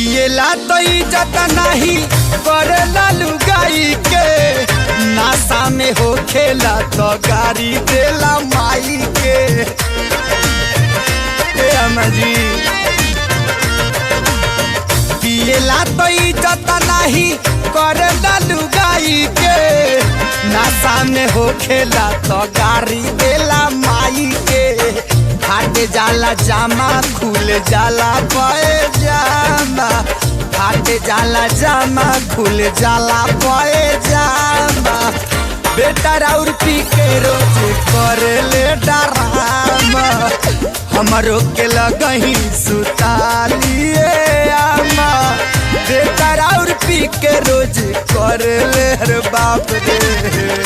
पियला तो इज्जत नहीं करेला लुगाई के, नशा में हो खेला तो गाड़ी देला माई के। जी पियला तो इज्जत नहीं करेला लुगाई के, नशा में हो खेला तो गाड़ी देला माई के। फाट जाला जामा खुल जाला पैजामा, फाट जाला जामा खुल जाला पैजामा। बेटा और पी के रोज करे ले डरामा, हमरो के लगही सुतालिए आमा। बेटा और पी के रोज करे ले बाप रे।